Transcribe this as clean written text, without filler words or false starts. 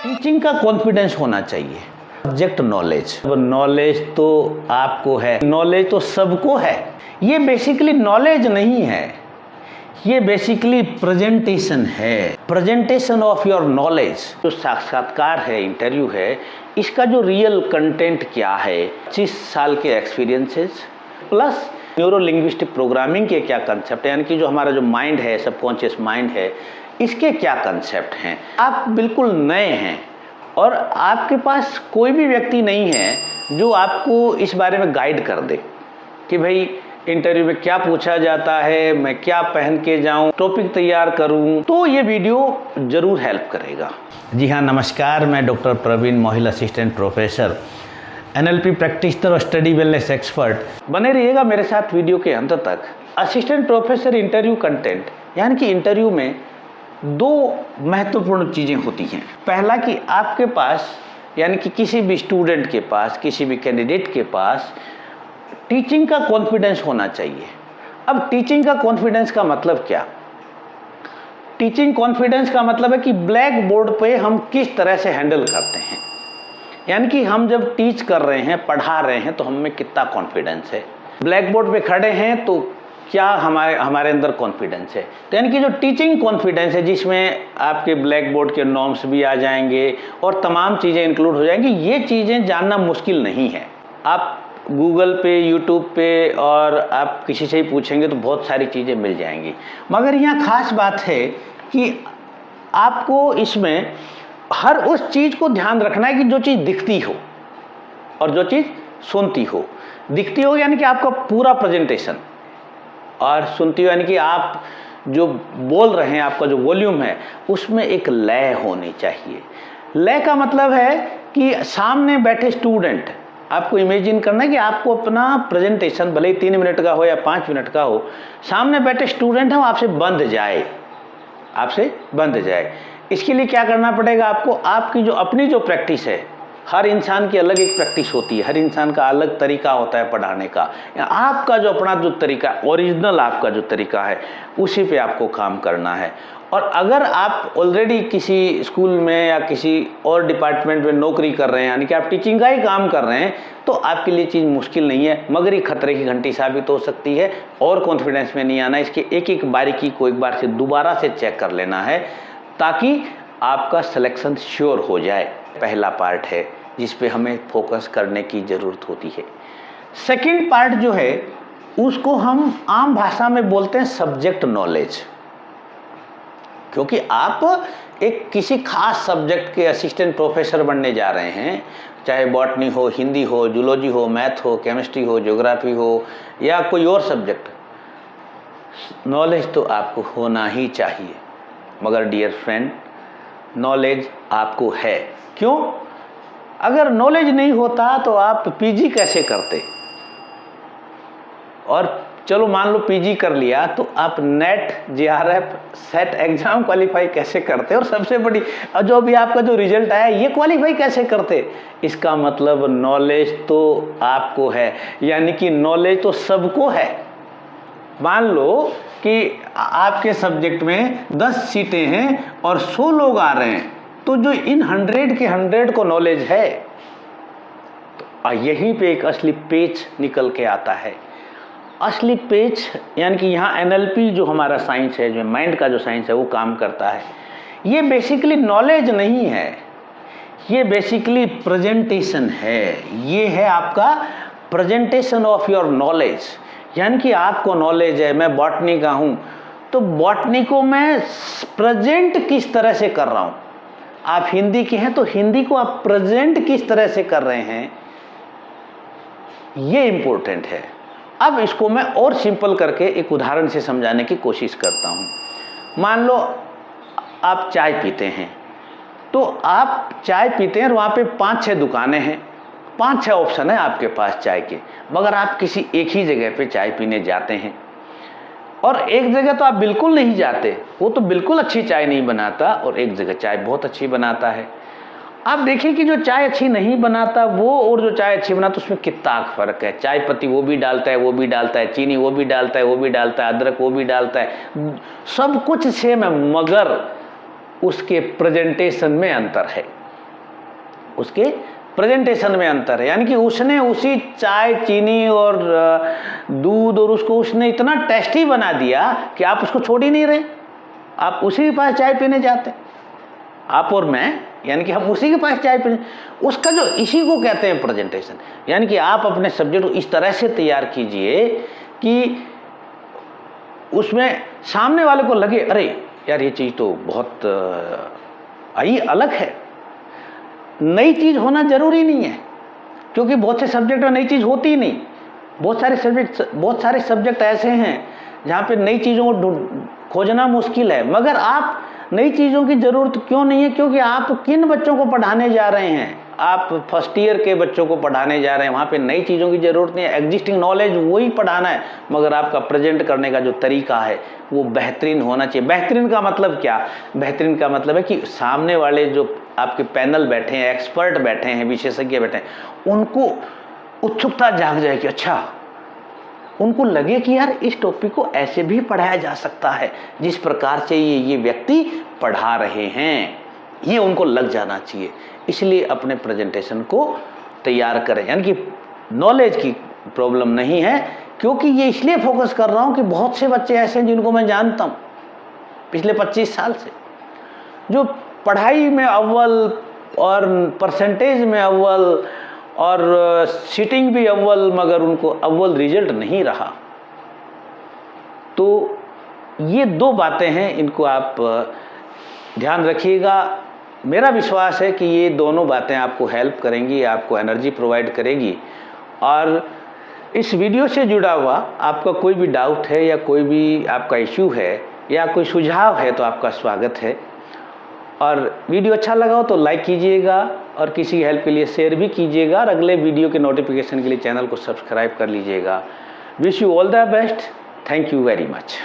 Teaching का confidence होना चाहिए। सब्जेक्ट नॉलेज, नॉलेज तो आपको है, नॉलेज तो सबको है। ये बेसिकली नॉलेज नहीं है, ये बेसिकली प्रेजेंटेशन है, प्रेजेंटेशन ऑफ योर नॉलेज। जो साक्षात्कार है, इंटरव्यू है, इसका जो रियल कंटेंट क्या है, 25 साल के experiences plus neuro linguistic programming के क्या कंसेप्ट है, यानी कि जो हमारा जो माइंड है, सबकॉन्शियस माइंड है, इसके क्या कंसेप्ट हैं। आप बिल्कुल नए हैं और आपके पास कोई भी व्यक्ति नहीं है जो आपको इस बारे में गाइड कर दे कि भाई इंटरव्यू में क्या पूछा जाता है, मैं क्या पहन के जाऊं, टॉपिक तैयार करूं, तो ये वीडियो जरूर हेल्प करेगा। जी हाँ, नमस्कार, मैं doctor Praveen Mohil, assistant professor, NLP practitioner और स्टडी वेलनेस एक्सपर्ट। बने रहिएगा मेरे साथ वीडियो के अंत तक। असिस्टेंट प्रोफेसर इंटरव्यू कंटेंट, यानी कि इंटरव्यू में दो महत्वपूर्ण चीज़ें होती हैं। पहला कि आपके पास, यानी कि किसी भी स्टूडेंट के पास, किसी भी कैंडिडेट के पास टीचिंग का कॉन्फिडेंस होना चाहिए। अब टीचिंग का कॉन्फिडेंस का मतलब क्या? टीचिंग कॉन्फिडेंस का मतलब है कि ब्लैक बोर्ड पे हम किस तरह से हैंडल करते हैं, यानी कि हम जब टीच कर रहे हैं, पढ़ा रहे हैं, तो हम में कितना कॉन्फिडेंस है। ब्लैक बोर्ड पे खड़े हैं तो क्या हमारे अंदर कॉन्फिडेंस है। तो यानी कि जो टीचिंग कॉन्फिडेंस है, जिसमें आपके ब्लैक बोर्ड के नॉर्म्स भी आ जाएंगे और तमाम चीज़ें इंक्लूड हो जाएंगी, ये चीज़ें जानना मुश्किल नहीं है। आप गूगल पे, यूट्यूब पे और आप किसी से ही पूछेंगे तो बहुत सारी चीज़ें मिल जाएंगी। मगर यहाँ खास बात है कि आपको इसमें हर उस चीज़ को ध्यान रखना है कि जो चीज़ दिखती हो और जो चीज़ सुनती हो। दिखती हो यानी कि आपका पूरा प्रेजेंटेशन, और सुनती हो यानी कि आप जो बोल रहे हैं, आपका जो वॉल्यूम है, उसमें एक लय होनी चाहिए। लय का मतलब है कि सामने बैठे स्टूडेंट, आपको इमेजिन करना है कि आपको अपना प्रेजेंटेशन भले ही 3 मिनट का हो या 5 मिनट का हो, सामने बैठे स्टूडेंट हैं, आपसे बंध जाए। इसके लिए क्या करना पड़ेगा आपको? आपकी जो अपनी जो प्रैक्टिस है, हर इंसान की अलग एक प्रैक्टिस होती है, हर इंसान का अलग तरीका होता है पढ़ाने का। आपका जो अपना जो तरीका, ओरिजिनल आपका जो तरीका है, उसी पे आपको काम करना है। और अगर आप ऑलरेडी किसी स्कूल में या किसी और डिपार्टमेंट में नौकरी कर रहे हैं, यानी कि आप टीचिंग का ही काम कर रहे हैं, तो आपके लिए चीज़ मुश्किल नहीं है, मगर ये खतरे की घंटी साबित हो सकती है। और कॉन्फिडेंस में नहीं आना, इसके एक एक बारीकी को एक बार से दोबारा से चेक कर लेना है ताकि आपका सिलेक्शन श्योर हो जाए। पहला पार्ट है जिस पे हमें फोकस करने की ज़रूरत होती है। सेकंड पार्ट जो है उसको हम आम भाषा में बोलते हैं सब्जेक्ट नॉलेज, क्योंकि आप एक किसी खास सब्जेक्ट के असिस्टेंट प्रोफेसर बनने जा रहे हैं, चाहे बॉटनी हो, हिंदी हो, जूलॉजी हो, मैथ हो, केमिस्ट्री हो, ज्योग्राफी हो या कोई और सब्जेक्ट। नॉलेज तो आपको होना ही चाहिए, मगर डियर फ्रेंड, नॉलेज आपको है। क्यों? अगर नॉलेज नहीं होता तो आप पीजी कैसे करते? और चलो मान लो पीजी कर लिया तो आप net, JRF, set exam qualify कैसे करते? और सबसे बड़ी, जो भी आपका जो रिजल्ट आया, ये क्वालिफाई कैसे करते? इसका मतलब नॉलेज तो आपको है, यानी कि नॉलेज तो सबको है। मान लो कि आपके सब्जेक्ट में 10 सीटें हैं और 100 लोग आ रहे हैं, तो जो इन 100 के 100 को नॉलेज है, तो यहीं पे एक असली पेच निकल के आता है। असली पेच यानी कि यहाँ NLP जो हमारा साइंस है, जो माइंड का जो साइंस है, वो काम करता है। ये बेसिकली नॉलेज नहीं है, ये बेसिकली प्रेजेंटेशन है। ये है आपका प्रेजेंटेशन ऑफ योर नॉलेज, यानी कि आपको नॉलेज है, मैं बॉटनी का हूँ, तो बॉटनी को मैं प्रेजेंट किस तरह से कर रहा हूँ। आप हिंदी के हैं तो हिंदी को आप प्रेजेंट किस तरह से कर रहे हैं, ये इंपॉर्टेंट है। अब इसको मैं और सिंपल करके एक उदाहरण से समझाने की कोशिश करता हूँ। मान लो आप चाय पीते हैं, तो आप चाय पीते हैं और वहाँ पे 5-6 दुकानें हैं, 5-6 ऑप्शन है आपके पास चाय के, मगर आप किसी एक ही जगह पे चाय पीने जाते हैं। और एक जगह तो आप बिल्कुल नहीं जाते, वो तो बिल्कुल अच्छी चाय नहीं बनाता, और एक जगह चाय बहुत अच्छी बनाता है। आप देखिए कि जो चाय अच्छी नहीं बनाता वो और जो चाय अच्छी बनाता, उसमें कितना फ़र्क है। चाय पत्ती वो भी डालता है, वो भी डालता है, चीनी वो भी डालता है, वो भी डालता है, अदरक वो भी डालता है, सब कुछ सेम है, मगर उसके प्रेजेंटेशन में अंतर है। उसके प्रेजेंटेशन में अंतर है। यानी कि उसने उसी चाय, चीनी और दूध और उसको उसने इतना टेस्टी बना दिया कि आप उसको छोड़ ही नहीं रहे, आप उसी के पास चाय पीने जाते, आप और मैं, यानी कि हम उसी के पास चाय पीने। उसका जो, इसी को कहते हैं प्रेजेंटेशन। यानी कि आप अपने सब्जेक्ट को इस तरह से तैयार कीजिए कि उसमें सामने वाले को लगे अरे यार ये चीज़ तो बहुत आई अलग है। नई चीज़ होना जरूरी नहीं है, क्योंकि बहुत से सब्जेक्ट में नई चीज़ होती ही नहीं। बहुत सारे सब्जेक्ट ऐसे हैं जहाँ पे नई चीज़ों को खोजना मुश्किल है। मगर आप नई चीज़ों की ज़रूरत क्यों नहीं है? क्योंकि आप किन बच्चों को पढ़ाने जा रहे हैं, आप फर्स्ट ईयर के बच्चों को पढ़ाने जा रहे हैं, वहाँ पे नई चीज़ों की ज़रूरत नहीं है। एग्जिस्टिंग नॉलेज वही पढ़ाना है, मगर आपका प्रेजेंट करने का जो तरीका है वो बेहतरीन होना चाहिए। बेहतरीन का मतलब क्या? बेहतरीन का मतलब है कि सामने वाले जो आपके पैनल बैठे हैं, एक्सपर्ट बैठे हैं, विशेषज्ञ बैठे हैं, उनको उत्सुकता जाग जाए कि अच्छा, उनको लगे कि यार इस टॉपिक को ऐसे भी पढ़ाया जा सकता है जिस प्रकार से ये व्यक्ति पढ़ा रहे हैं, ये उनको लग जाना चाहिए। इसलिए अपने प्रेजेंटेशन को तैयार करें। यानी कि नॉलेज की प्रॉब्लम नहीं है, क्योंकि ये इसलिए फोकस कर रहा हूँ कि बहुत से बच्चे ऐसे हैं जिनको मैं जानता हूँ पिछले 25 साल से, जो पढ़ाई में अव्वल और परसेंटेज में अव्वल और सीटिंग भी अव्वल, मगर उनको अव्वल रिजल्ट नहीं रहा। तो ये दो बातें हैं, इनको आप ध्यान रखिएगा। मेरा विश्वास है कि ये दोनों बातें आपको हेल्प करेंगी, आपको एनर्जी प्रोवाइड करेगी। और इस वीडियो से जुड़ा हुआ आपका कोई भी डाउट है या कोई भी आपका इश्यू है या कोई सुझाव है तो आपका स्वागत है। और वीडियो अच्छा लगा हो तो लाइक कीजिएगा और किसी की हेल्प के लिए शेयर भी कीजिएगा, और अगले वीडियो के नोटिफिकेशन के लिए चैनल को सब्सक्राइब कर लीजिएगा। Wish you all the best. Thank you very much.